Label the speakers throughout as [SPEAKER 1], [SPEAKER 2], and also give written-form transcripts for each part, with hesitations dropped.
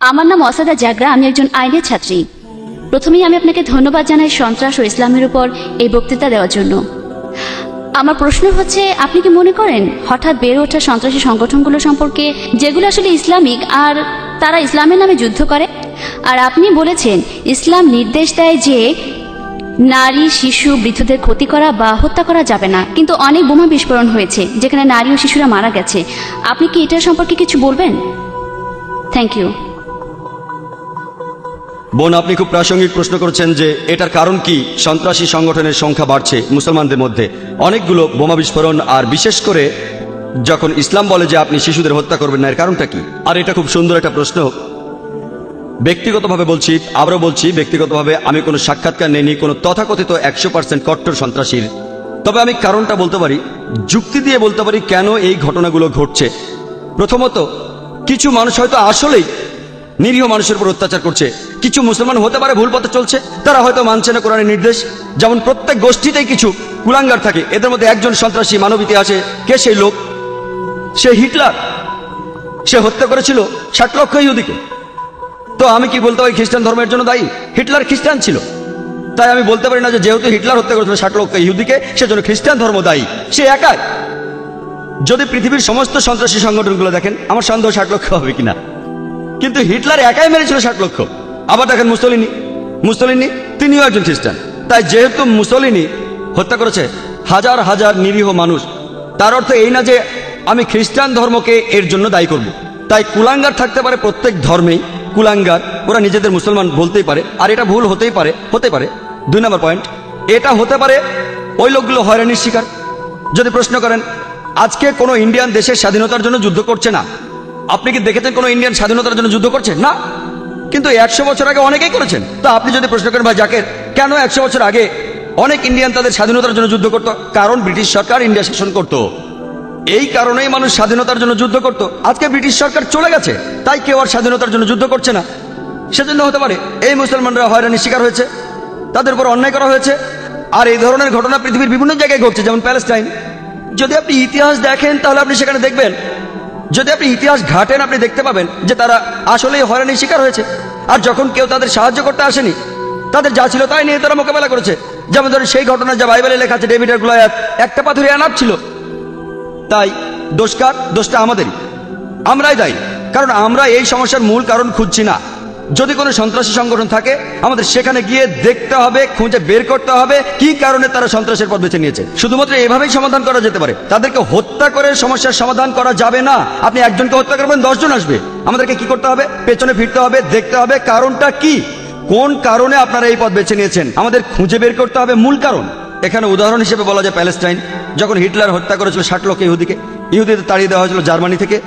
[SPEAKER 1] আমার নাম অসাদা জাগরা, আমি একজন আইনের ছাত্রী। প্রথমেই আমি আপনাকে ধন্যবাদ জানাই সন্ত্রাস ও ইসলামের উপর এই বক্তৃতা দেওয়ার জন্য। আমার প্রশ্ন হচ্ছে, আপনি কি মনে করেন হঠাৎ বেড়ে ওঠা সন্ত্রাসী সংগঠনগুলো সম্পর্কে, যেগুলো আসলে ইসলামিক আর তারা ইসলামের নামে যুদ্ধ করে? আর আপনি বলেছেন ইসলাম নির্দেশ দেয় যে নারী, শিশু, বৃদ্ধদের ক্ষতি করা বা হত্যা করা যাবে না, কিন্তু অনেক বোমা বিস্ফোরণ হয়েছে যেখানে নারী ও শিশুরা মারা গেছে। আপনি কি এটা সম্পর্কে কিছু বলবেন? Thank you.
[SPEAKER 2] বোন, আপনি খুব প্রাসঙ্গিক প্রশ্ন করেছেন যে এটার কারণ কি সন্ত্রাসী সংগঠনের সংখ্যা বাড়ছে মুসলমানদের মধ্যে, অনেকগুলো বোমা বিস্ফোরণ, আর বিশেষ করে যখন ইসলাম বলে যে আপনি শিশুদের হত্যা করবেন না, এর কারণটা কি? আর এটা খুব সুন্দর একটা প্রশ্ন। ব্যক্তিগতভাবে বলছি, আবারও বলছি, ব্যক্তিগতভাবে আমি কোনো সাক্ষাৎকার নেইনি কোনো তথাকথিত 100% কট্টর সন্ত্রাসীর। তবে আমি কারণটা বলতে পারি, যুক্তি দিয়ে বলতে পারি কেন এই ঘটনাগুলো ঘটছে। প্রথমত, কিছু মানুষ হয়তো আসলেই নিরীহ মানুষের উপর অত্যাচার করছে। কিছু মুসলমান হতে পারে ভুল পথে চলছে, তারা হয়তো মানছে না কোরআনের নির্দেশ। যেমন প্রত্যেক গোষ্ঠীতেই কিছু কুলাঙ্গার থাকে, এদের মধ্যে একজন সন্ত্রাসী মানব ইতিহাসে। কে সেই লোক? সে হিটলার। সে হত্যা করেছিল 60 লক্ষ ইহুদিকে। তো আমি কি বলতে পারি খ্রিস্টান ধর্মের জন্য দায়ী? হিটলার খ্রিস্টান ছিল, তাই আমি বলতে পারি না যে যেহেতু হিটলার হত্যা করেছিল 60 লক্ষ ইহুদিকে, সেজন্য খ্রিস্টান ধর্ম দায়ী। সে একাই। যদি পৃথিবীর সমস্ত সন্ত্রাসী সংগঠনগুলো দেখেন, আমার সন্দেহ 60 লক্ষ হবে কিনা, কিন্তু হিটলার একাই মেরেছিল 60 লক্ষ। আবার দেখেন মুসলিনি তিনিও একজন খ্রিস্টান। তাই যেহেতু মুসলিনি হত্যা করেছে হাজার হাজার নিরীহ মানুষ, তার অর্থ এই না যে আমি খ্রিস্টান ধর্মকে এর জন্য দায়ী করব। তাই কুলাঙ্গার থাকতে পারে প্রত্যেক ধর্মেই, কুলাঙ্গার, ওরা নিজেদের মুসলমান বলতেই পারে, আর এটা ভুল হতে পারে। 2 নম্বর পয়েন্ট, এটা হতে পারে ওই লোকগুলো হয়রানির শিকার। যদি প্রশ্ন করেন আজকে কোনো ইন্ডিয়ান দেশের স্বাধীনতার জন্য যুদ্ধ করছে না, আপনি কি দেখেছেন কোনো ইন্ডিয়ান স্বাধীনতার জন্য যুদ্ধ করছে? না। কিন্তু 100 বছর আগে অনেকেই করেছেন। তো আপনি যদি প্রশ্ন করেন ভাই জাকের, কেন 100 বছর আগে অনেক ইন্ডিয়ান তাদের স্বাধীনতার জন্য যুদ্ধ করত? কারণ ব্রিটিশ সরকার ইন্ডিয়া শাসন করত, এই কারণেই মানুষ স্বাধীনতার জন্য যুদ্ধ করত। আজকে ব্রিটিশ সরকার চলে গেছে, তাই কেউ আর স্বাধীনতার জন্য যুদ্ধ করছে না। সেজন্য হতে পারে এই মুসলমানরা হয়রানির শিকার হয়েছে, তাদের উপর অন্যায় করা হয়েছে। আর এই ধরনের ঘটনা পৃথিবীর বিভিন্ন জায়গায় ঘটছে, যেমন প্যালেস্টাইন। যদি আপনি ইতিহাস দেখেন তাহলে আপনি সেখানে দেখবেন, যদি আপনি ইতিহাস ঘাটেন আপনি দেখতে পাবেন যে তারা আসলেই হয়রানির শিকার হয়েছে। আর যখন কেউ তাদের সাহায্য করতে আসেনি, তাদের যা ছিল তাই নিয়ে তারা মোকাবেলা করেছে। যেমন ধরেন সেই ঘটনা যা বাইবেলে লেখা আছে, ডেভিড আর গোলিয়াথ, একটা পাথরে আনাপ ছিল। তাই দোষটা আমাদেরই, আমরাই দায়ী, কারণ আমরা এই সমস্যার মূল কারণ খুঁজছি না। যদি কোনো সন্ত্রাসী সংগঠন থাকে, আমাদের সেখানে গিয়ে দেখতে হবে, খুঁজে বের করতে হবে কি কারণে তারা সন্ত্রাসের পথ বেছে নিয়েছে। শুধুমাত্র এভাবেই সমাধান করা যেতে পারে। তাদেরকে হত্যা করে সমস্যার সমাধান করা যাবে না। আপনি একজনকে হত্যা করবেন, 10 জন আসবে। আমাদেরকে কি করতে হবে? পেছনে ফিরতে হবে, দেখতে হবে কারণটা কি, কোন কারণে আপনারা এই পথ বেছে নিয়েছেন। আমাদের খুঁজে বের করতে হবে মূল কারণ। এখানে উদাহরণ হিসেবে বলা যায় প্যালেস্টাইন, যখন হিটলার হত্যা করেছিল 60 লক্ষ ইহুদিদের তাড়িয়ে দেওয়া হয়েছিল জার্মানি থেকে।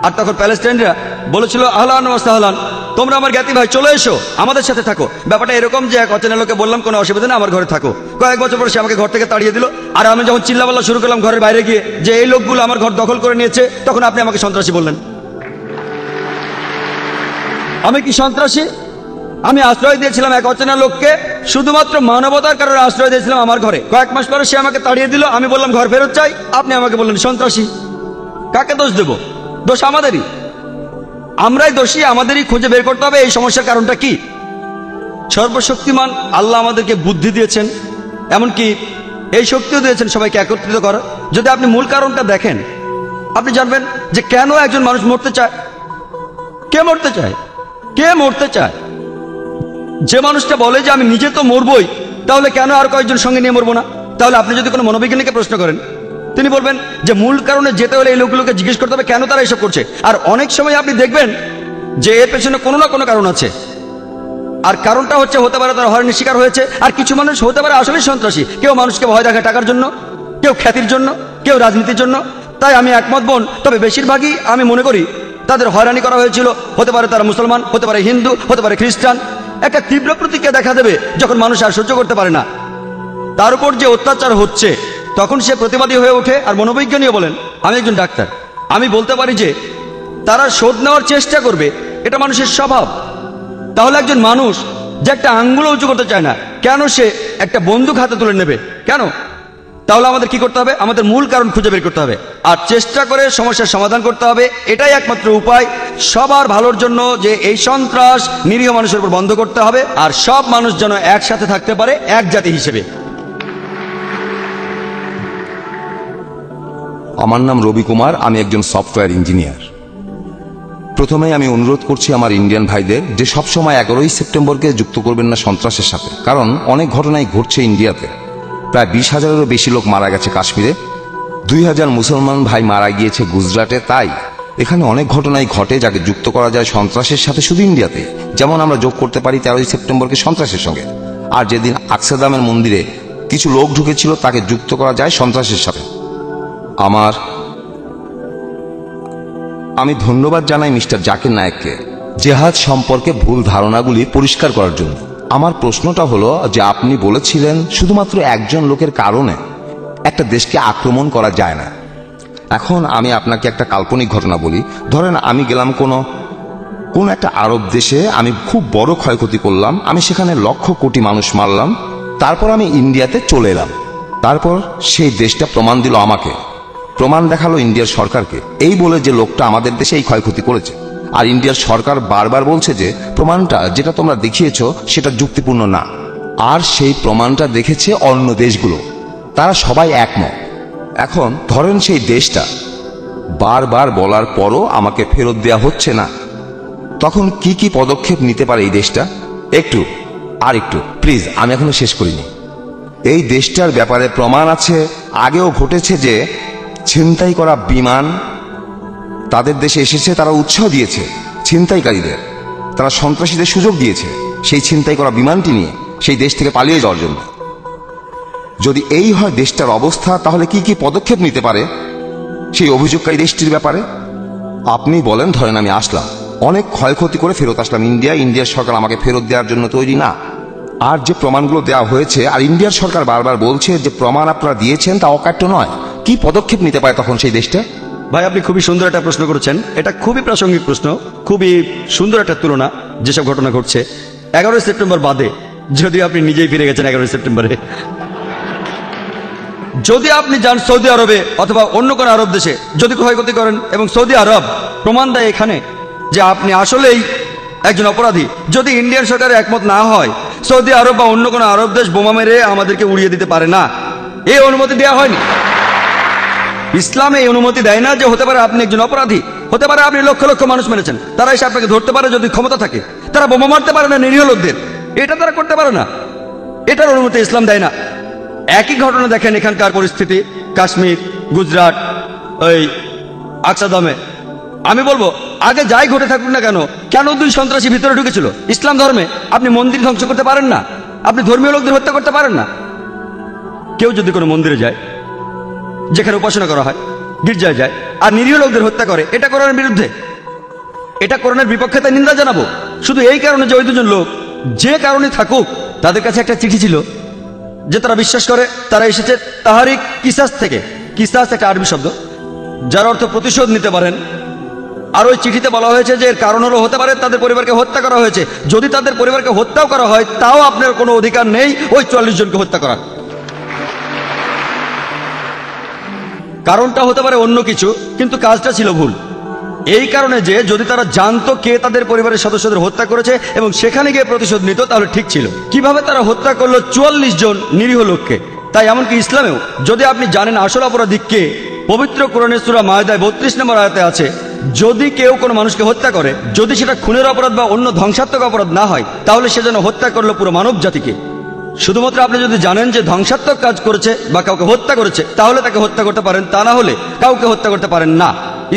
[SPEAKER 2] আর তখন প্যালেস্টাইনরা বলেছিল আহলান ওয়া সাহলান, তোমরা আমার জ্ঞাতি ভাই, চলে এসো, আমাদের সাথে থাকো। ব্যাপারটা এরকম যে এক অচেনা লোকে বললাম কোনো অসুবিধা না, আমার ঘরে থাকো। কয়েক বছর পরে সে আমাকে ঘর থেকে তাড়িয়ে দিল। আর আমি যখন চিল্লাপাল্লা শুরু করলাম ঘরের বাইরে গিয়ে যে এই লোকগুলো আমার ঘর দখল করে নিয়েছে, তখন আপনি আমাকে সন্ত্রাসী বললেন। আমি কি সন্ত্রাসী? আমি আশ্রয় দিয়েছিলাম এক অচেনা লোককে, শুধুমাত্র মানবতার কারণে আশ্রয় দিয়েছিলাম আমার ঘরে। কয়েক মাস পরে সে আমাকে তাড়িয়ে দিল, আমি বললাম ঘর ফেরত চাই, আপনি আমাকে বললেন সন্ত্রাসী। কাকে দোষ দেব? দোষ আমাদেরই, আমরাই দোষী। আমাদেরই খুঁজে বের করতে হবে এই সমস্যার কারণটা কি। সর্বশক্তিমান আল্লাহ আমাদেরকে বুদ্ধি দিয়েছেন, এমনকি এই শক্তিও দিয়েছেন সবাইকে একত্রিত করার। যদি আপনি মূল কারণটা দেখেন, আপনি জানবেন যে কেন একজন মানুষ মরতে চায়। কে মরতে চায়? কে মরতে চায়? যে মানুষটা বলে যে আমি নিজে তো মরবই, তাহলে কেন আর কয়েকজন সঙ্গে নিয়ে মরবো না? তাহলে আপনি যদি কোনো মনোবিজ্ঞানীকে প্রশ্ন করেন, তিনি বলবেন যে মূল কারণে যেতে হলে এই লোকগুলোকে জিজ্ঞেস করতে হবে কেন তারা এসব করছে। আর অনেক সময় আপনি দেখবেন যে এর পেছনে কোনো না কোনো কারণ আছে। আর কারণটা হতে পারে তারা হয়রানির শিকার হয়েছে। আর কিছু মানুষ হতে পারে আসলেই সন্ত্রাসী। কেউ মানুষকে ভয় দেখায় টাকার জন্য, কেউ খ্যাতির জন্য, কেউ রাজনীতির জন্য। তাই আমি একমত বোন, তবে বেশিরভাগই আমি মনে করি তাদের হয়রানি করা হয়েছিল। হতে পারে তারা মুসলমান, হতে পারে হিন্দু, হতে পারে খ্রিস্টান। একটা তীব্র প্রতিক্রিয়া দেখা দেবে যখন মানুষ আর সহ্য করতে পারে না, তার উপর যে অত্যাচার হচ্ছে, তখন সে প্রতিবাদী হয়ে ওঠে। আর মনোবিজ্ঞানীও বলেন, আমি একজন ডাক্তার, আমি বলতে পারি যে তারা শোধ নেওয়ার চেষ্টা করবে, এটা মানুষের স্বভাব। তাহলে একজন মানুষ যে একটা আঙ্গুলও উঁচু করতে চায় না, কেন সে একটা বন্দুক হাতে তুলে নেবে? কেন? তাহলে আমাদের কি করতে হবে? আমাদের মূল কারণ খুঁজে বের করতে হবে আর চেষ্টা করে সমস্যার সমাধান করতে হবে। এটাই একমাত্র উপায় সবার ভালোর জন্য, যে এই সন্ত্রাস নিরীহ মানুষের উপর বন্ধ করতে হবে আর সব মানুষ যেন একসাথে থাকতে পারে এক জাতি হিসেবে।
[SPEAKER 3] আমার নাম রবি কুমার, আমি একজন সফটওয়্যার ইঞ্জিনিয়ার। প্রথমেই আমি অনুরোধ করছি আমার ইন্ডিয়ান ভাইদের যে সবসময় 11ই সেপ্টেম্বরকে যুক্ত করবেন না সন্ত্রাসের সাথে, কারণ অনেক ঘটনাই ঘটছে ইন্ডিয়াতে। প্রায় 20,000-এরও বেশি লোক মারা গেছে কাশ্মীরে, 2,000 মুসলমান ভাই মারা গিয়েছে গুজরাটে। তাই এখানে অনেক ঘটনাই ঘটে যাকে যুক্ত করা যায় সন্ত্রাসের সাথে শুধু ইন্ডিয়াতে। যেমন আমরা যোগ করতে পারি 13ই সেপ্টেম্বরকে সন্ত্রাসের সঙ্গে, আর যেদিন আকসাদামের মন্দিরে কিছু লোক ঢুকেছিল তাকে যুক্ত করা যায় সন্ত্রাসের সাথে। আমি ধন্যবাদ জানাই মিস্টার জাকির নায়েককে জেহাদ সম্পর্কে ভুল ধারণাগুলি পরিষ্কার করার জন্য। আমার প্রশ্নটা হলো যে আপনি বলেছিলেন শুধুমাত্র একজন লোকের কারণে একটা দেশকে আক্রমণ করা যায় না। এখন আমি আপনাকে একটা কাল্পনিক ঘটনা বলি। ধরেন আমি গেলাম কোন একটা আরব দেশে, আমি খুব বড় ক্ষয়ক্ষতি করলাম, আমি সেখানে লক্ষ কোটি মানুষ মারলাম, তারপর আমি ইন্ডিয়াতে চলে এলাম। তারপর সেই দেশটা প্রমাণ দিল আমাকে, প্রমাণ দেখালো ইন্ডিয়ার সরকারকে, এই বলে যে লোকটা আমাদের দেশে এই ক্ষয়ক্ষতি করেছে। আর ইন্ডিয়ার সরকার বারবার বলছে যে প্রমাণটা যেটা তোমরা দেখিয়েছ সেটা যুক্তিপূর্ণ না। আর সেই প্রমাণটা দেখেছে অন্য দেশগুলো, তারা সবাই একমত। এখন ধরেন সেই দেশটা বারবার বলার পরও আমাকে ফেরত দেয়া হচ্ছে না, তখন কি কি পদক্ষেপ নিতে পারে এই দেশটা? একটু প্লিজ, আমি এখনো শেষ করিনি। এই দেশটার ব্যাপারে প্রমাণ আছে, আগেও ঘটেছে যে ছিনতাই করা বিমান তাদের দেশে এসেছে, তারা উৎসাহ দিয়েছে ছিনতাইকারীদের, তারা সন্ত্রাসীদের সুযোগ দিয়েছে সেই ছিনতাই করা বিমানটি নিয়ে সেই দেশ থেকে পালিয়ে যাওয়ার জন্য। যদি এই হয় দেশটার অবস্থা, তাহলে কি কি পদক্ষেপ নিতে পারে সেই অভিযোগকারী দেশটির ব্যাপারে? আপনি বলেন, ধরেন আমি আসলাম, অনেক ক্ষয়ক্ষতি করে ফেরত আসলাম ইন্ডিয়ার সরকার আমাকে ফেরত দেওয়ার জন্য তৈরি না। আর যে প্রমাণগুলো দেওয়া হয়েছে, আর ইন্ডিয়ার সরকার বারবার বলছে যে প্রমাণ আপনারা দিয়েছেন তা অকাট্য নয়, কি পদক্ষেপ নিতে পারে তখন সেই দেশটা?
[SPEAKER 2] ভাই, আপনি খুবই সুন্দর একটা প্রশ্ন করেছেন। এটা খুবই প্রাসঙ্গিক প্রশ্ন, খুবই সুন্দর একটা তুলনা যেসব ঘটনা ঘটছে 11ই সেপ্টেম্বর বাদে। যদিও আপনি নিজেই ফিরে গেছেন 11ই সেপ্টেম্বরে। যদি আপনি যান সৌদি আরবে অথবা অন্য কোনো আরব দেশে, যদি ক্ষয়ক্ষতি করেন এবং সৌদি আরব প্রমাণ দেয় এখানে যে আপনি আসলেই একজন অপরাধী, যদি ইন্ডিয়ান সরকার একমত না হয়, সৌদি আরব বা অন্য কোনো আরব দেশ বোমা মেরে আমাদেরকে উড়িয়ে দিতে পারে না। এই অনুমতি দেওয়া হয়নি। ইসলামে এই অনুমতি দেয় না যে হতে পারে আপনি একজন অপরাধী, হতে পারে আপনি লক্ষ লক্ষ মানুষ মেরেছেন, তারা এসে আপনাকে ধরতে পারে যদি ক্ষমতা থাকে। তারা বোমা মারতে পারে না নিরীহ লোকদের, এটা তারা করতে পারে না, এটার অনুমতি ইসলাম দেয় না। একই ঘটনা দেখেন এখানকার পরিস্থিতি, কাশ্মীর, গুজরাট, ওই আকসাদামে। আমি বলবো আগে যাই ঘটে থাকুক না কেন, কেন 2 সন্ত্রাসী ভিতরে ঢুকেছিল ইসলাম ধর্মে? আপনি মন্দির ধ্বংস করতে পারেন না, আপনি ধর্মীয় লোকদের হত্যা করতে পারেন না। কেউ যদি কোনো মন্দিরে যায় যেখানে উপাসনা করা হয়, গির্জায় যায়, আর নিরীহ লোকদের হত্যা করে, এটা কোরআনের বিরুদ্ধে, এটা কোরআনের বিপক্ষে, তাই নিন্দা জানাবো। শুধু এই কারণে যে ওই 2জন লোক যে কারণে থাকুক, তাদের কাছে একটা চিঠি ছিল যে তারা বিশ্বাস করে তারা এসেছে তাহারিক কিসাস থেকে। কিসাস একটা আরবি শব্দ যার অর্থ প্রতিশোধ নিতে পারেন। আর ওই চিঠিতে বলা হয়েছে যে এর কারণ হলো হতে পারে তাদের পরিবারকে হত্যা করা হয়েছে। যদি তাদের পরিবারকে হত্যাও করা হয়, তাও আপনার কোনো অধিকার নেই ওই 44 জনকে হত্যা করার। কারণটা হতে পারে অন্য কিছু, কিন্তু কাজটা ছিল ভুল। এই কারণে যে যদি তারা জানতো কে তাদের পরিবারের সদস্যদের হত্যা করেছে এবং সেখানে গিয়ে প্রতিশোধ নিত, তাহলে ঠিক ছিল। কিভাবে তারা হত্যা করলো 44 জন নিরীহ লোককে? তাই এমনকি ইসলামেও যদি আপনি জানেন আসল অপরাধী কে, পবিত্র কোরআনের সূরা মায়দায় 32 নম্বর আয়াতে আছে, যদি কেউ কোনো মানুষকে হত্যা করে, যদি সেটা খুনের অপরাধ বা অন্য ধ্বংসাত্মক অপরাধ না হয়, তাহলে সে যেন হত্যা করলো পুরো মানব জাতিকে। শুধুমাত্র আপনি যদি জানেন যে ধ্বংসাত্মক কাজ করেছে বা কাউকে হত্যা করেছে, তাহলে তাকে হত্যা করতে পারেন, তা না হলে কাউকে হত্যা করতে পারেন না।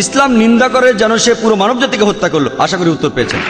[SPEAKER 2] ইসলাম নিন্দা করে যেন সে পুরো মানব জাতিকে হত্যা করলো। আশা করি উত্তর পেয়েছেন।